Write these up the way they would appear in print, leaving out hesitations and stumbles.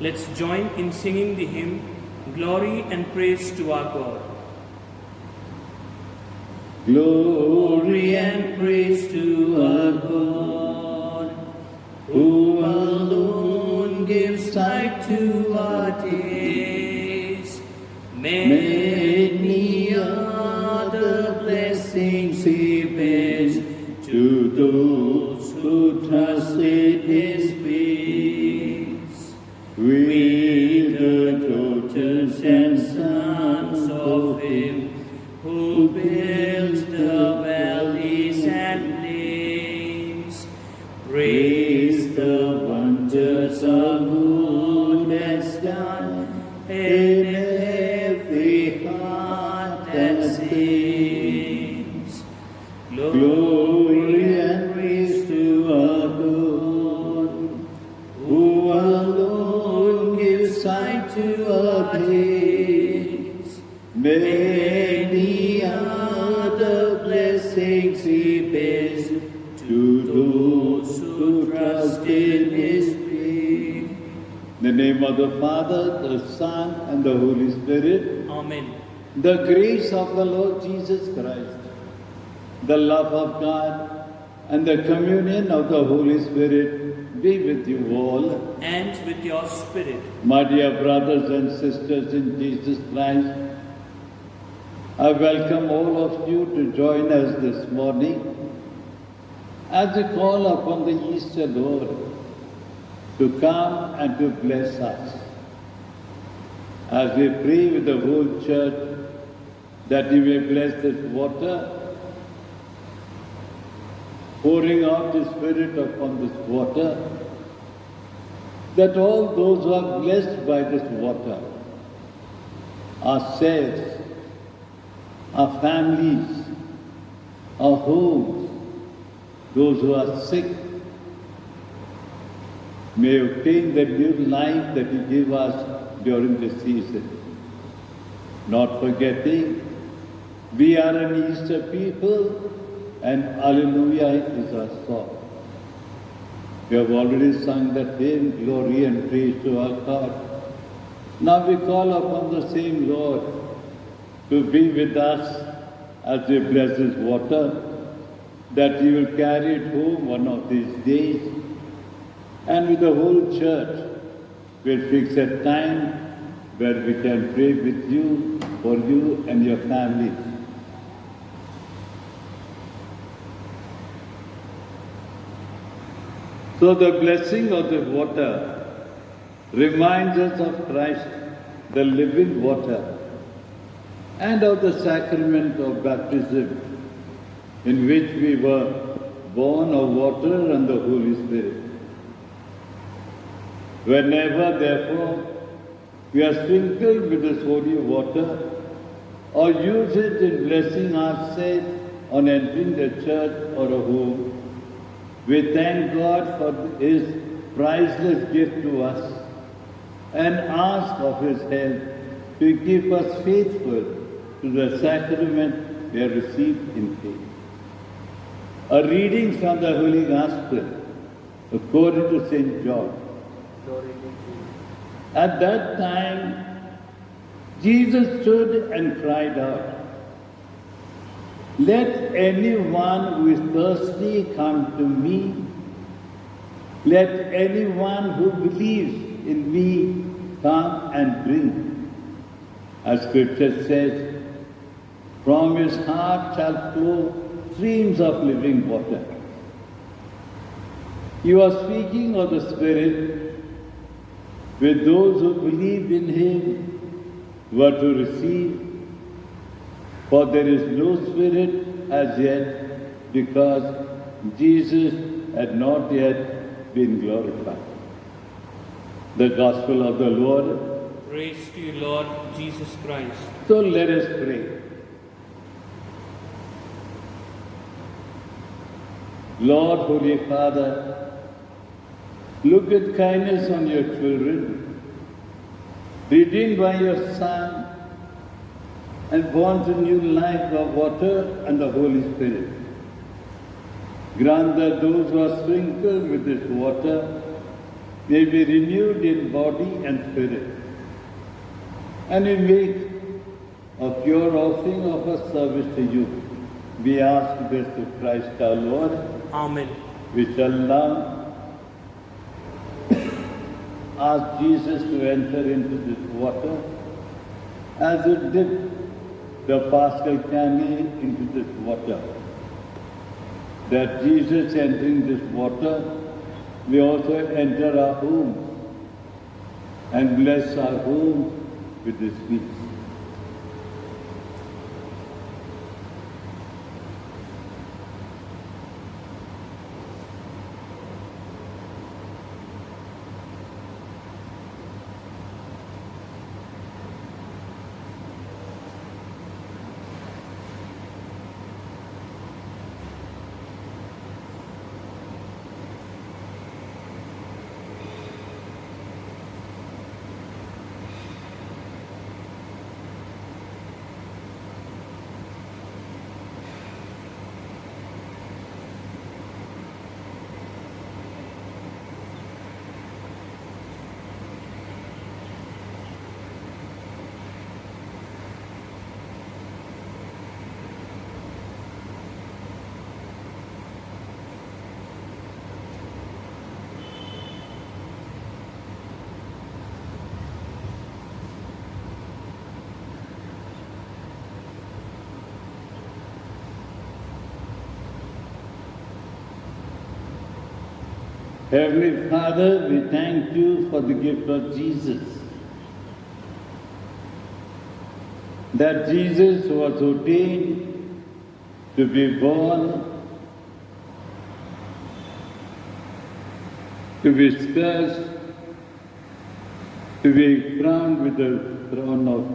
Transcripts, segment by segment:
Let's join in singing the hymn, Glory and Praise to our God. Glory and praise to our God, who alone gives light to our days. Many are the blessings He bears to those who trust in His ways. We, the daughters and sons of Him, who builds the valleys and plains, praise the wonders our good has done in every heart that sings. Glory and praise to our God, who alone gives sight to our days. Many are the blessings He bears to those who trust in His way. In the name of the Father, the Son, and the Holy Spirit. Amen. The grace of the Lord Jesus Christ, the love of God, and the communion of the Holy Spirit be with you all. And with your spirit. My dear brothers and sisters in Jesus Christ, I welcome all of you to join us this morning as we call upon the Easter Lord to come and to bless us. As we pray with the whole church that He may bless this water, pouring out His Spirit upon this water, that all those who are blessed by this water, ourselves, our families, our homes, those who are sick, may obtain the new life that He gave us during this season. Not forgetting, we are an Easter people, and Alleluia is our song. We have already sung that hymn, Glory and Praise to our God. Now we call upon the same Lord to be with us as we bless His water, that He will carry it home one of these days, and with the whole church we'll fix a time where we can pray with you, for you and your families. So the blessing of the water reminds us of Christ, the living water, and of the sacrament of baptism, in which we were born of water and the Holy Spirit. Whenever, therefore, we are sprinkled with this holy water, or use it in blessing ourselves on entering the church or a home, we thank God for His priceless gift to us and ask of His help to keep us faithful to the sacrament we have received in faith. A reading from the Holy Gospel according to St. John. At that time, Jesus stood and cried out, "Let anyone who is thirsty come to me. Let anyone who believes in me come and drink." As Scripture says, from his heart shall flow streams of living water. He was speaking of the Spirit with those who believe in Him were to receive, for there is no Spirit as yet, because Jesus had not yet been glorified. The Gospel of the Lord. Praise to you, Lord Jesus Christ. So let us pray. Lord, Holy Father, look with kindness on your children, redeemed by your Son, and born to new life of water and the Holy Spirit. Grant that those who are sprinkled with this water may be renewed in body and spirit. And we make a pure offering of our service to you. We ask this through Christ our Lord. Amen. We shall now ask Jesus to enter into this water as you dip the Paschal candle into this water. That Jesus entering this water, we also enter our home and bless our home with this gift. Heavenly Father, we thank you for the gift of Jesus. That Jesus was ordained to be born, to be scourged, to be crowned with the crown of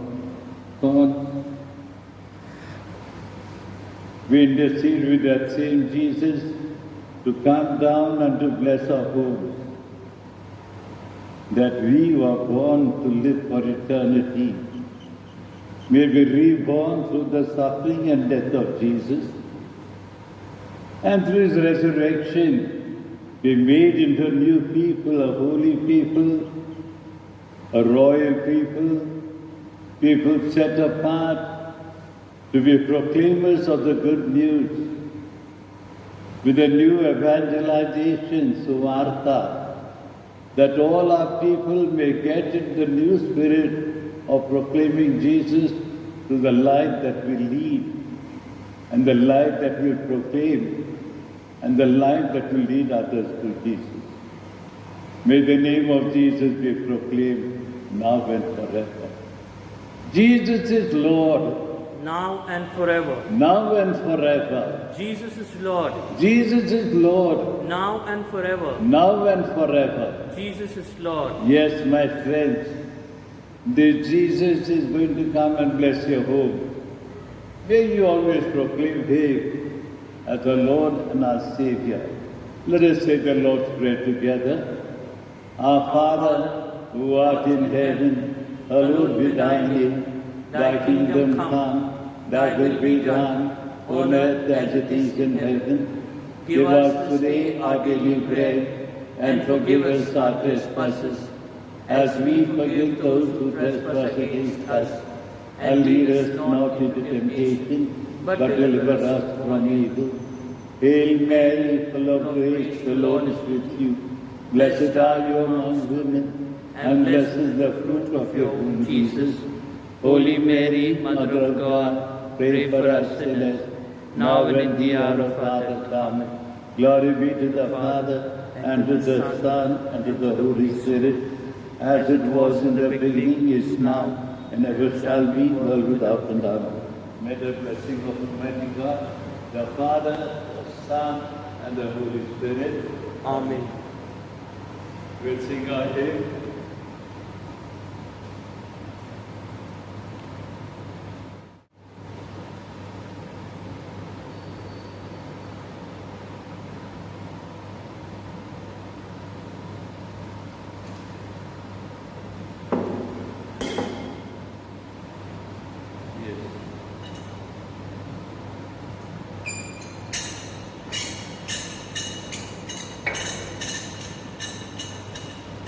thorns. We intercede with that same Jesus to come down and to bless our homes, that we were born to live for eternity, may be reborn through the suffering and death of Jesus, and through his resurrection be made into a new people, a holy people, a royal people, people set apart to be proclaimers of the good news, with a new evangelization, Suvarta, that all our people may get in the new spirit of proclaiming Jesus through the life that we lead, and the life that we proclaim, and the life that will lead others to Jesus. May the name of Jesus be proclaimed now and forever. Jesus is Lord. Now and forever. Now and forever. Jesus is Lord. Jesus is Lord. Now and forever. Now and forever. Jesus is Lord. Yes, my friends, this Jesus is going to come and bless your home. May you always proclaim Him as our Lord and our Savior. Let us say the Lord's Prayer together. Our Father, who art in heaven, hallowed be thy name. Thy kingdom come, thy will be done, on earth as it is in heaven. Give us today our daily bread, and forgive us our trespasses, as we forgive those who trespass against us. And lead us not into temptation, but deliver us from evil. Hail Mary, full of grace, the Lord is with you. Blessed are you among women, and blessed is the fruit of your womb, Jesus. Holy Mary, Mother of God, pray for us sinners, now and in the hour of our death. Amen. Glory be to the Father, and to the Son, and to the Holy Spirit, as it was in the beginning, is now, and ever shall be, world without end. Amen. May the blessing of Almighty God, the Father, the Son, and the Holy Spirit. Amen. We'll sing our hymn.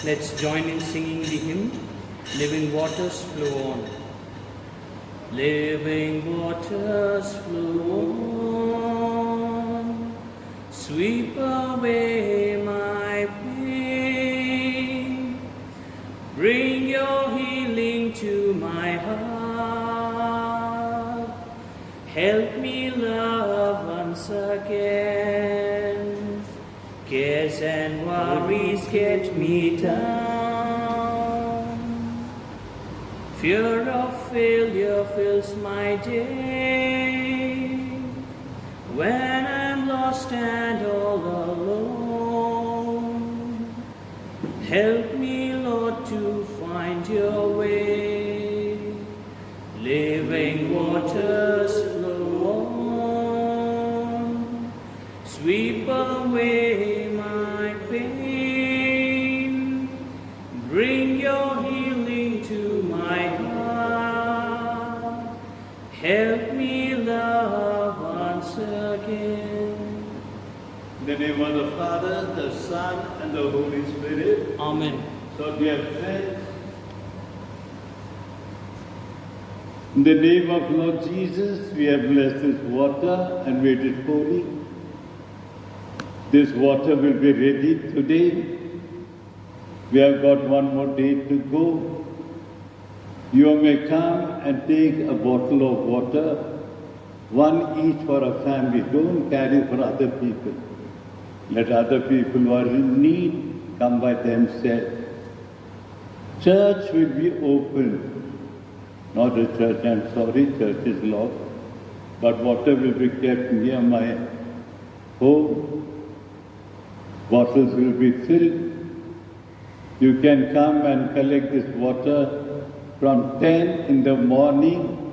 Let's join in singing the hymn, Living Waters Flow On. Living waters flow on, sweep away my pain, bring your healing to my heart, help me love once again, cares and worries get me down, fear of failure fills my day, when I'm lost and all alone, help me, Lord, to find your way. Living waters flow on, sweep away my pain, bring your healing to my heart, help me love once again. In the name of the Father, the Son, and the Holy Spirit. Amen. So, dear friends, in the name of Lord Jesus, we have blessed this water and made it holy. This water will be ready today. We have got one more day to go. You may come and take a bottle of water, one each for a family. Don't carry for other people. Let other people who are in need come by themselves. Church will be open. Not the church, I'm sorry, church is locked. But water will be kept near my home. Bottles will be filled. You can come and collect this water from 10 in the morning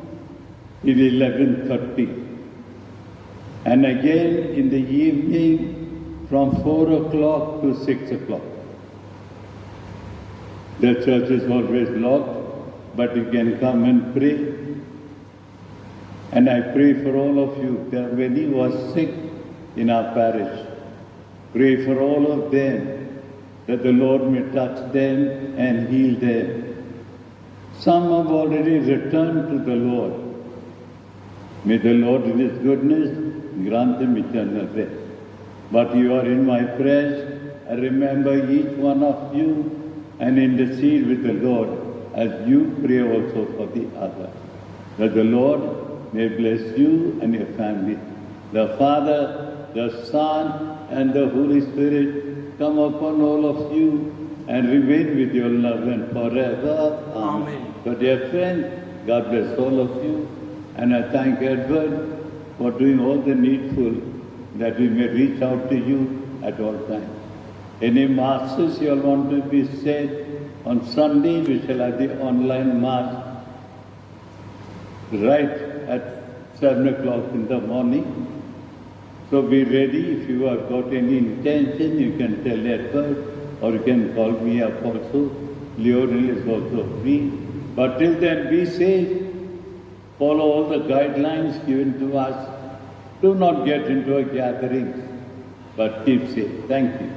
till 11:30. And again in the evening from 4 o'clock to 6 o'clock. The church is always locked, but you can come and pray. And I pray for all of you. There are many who are sick in our parish. Pray for all of them, that the Lord may touch them and heal them. Some have already returned to the Lord. May the Lord in His goodness grant them eternal rest. But you are in my prayers. I remember each one of you and intercede with the Lord as you pray also for the other. That the Lord may bless you and your family. The Father, the Son, and the Holy Spirit come upon all of you and remain with your love and forever. Amen. So dear friends, God bless all of you. And I thank Edward for doing all the needful that we may reach out to you at all times. Any masses you all want to be said, on Sunday we shall have the online mass right at 7 o'clock in the morning. So be ready. If you have got any intention, you can tell Edward or you can call me up also. Leonel is also free. But till then, be safe. Follow all the guidelines given to us. Do not get into a gathering, but keep safe. Thank you.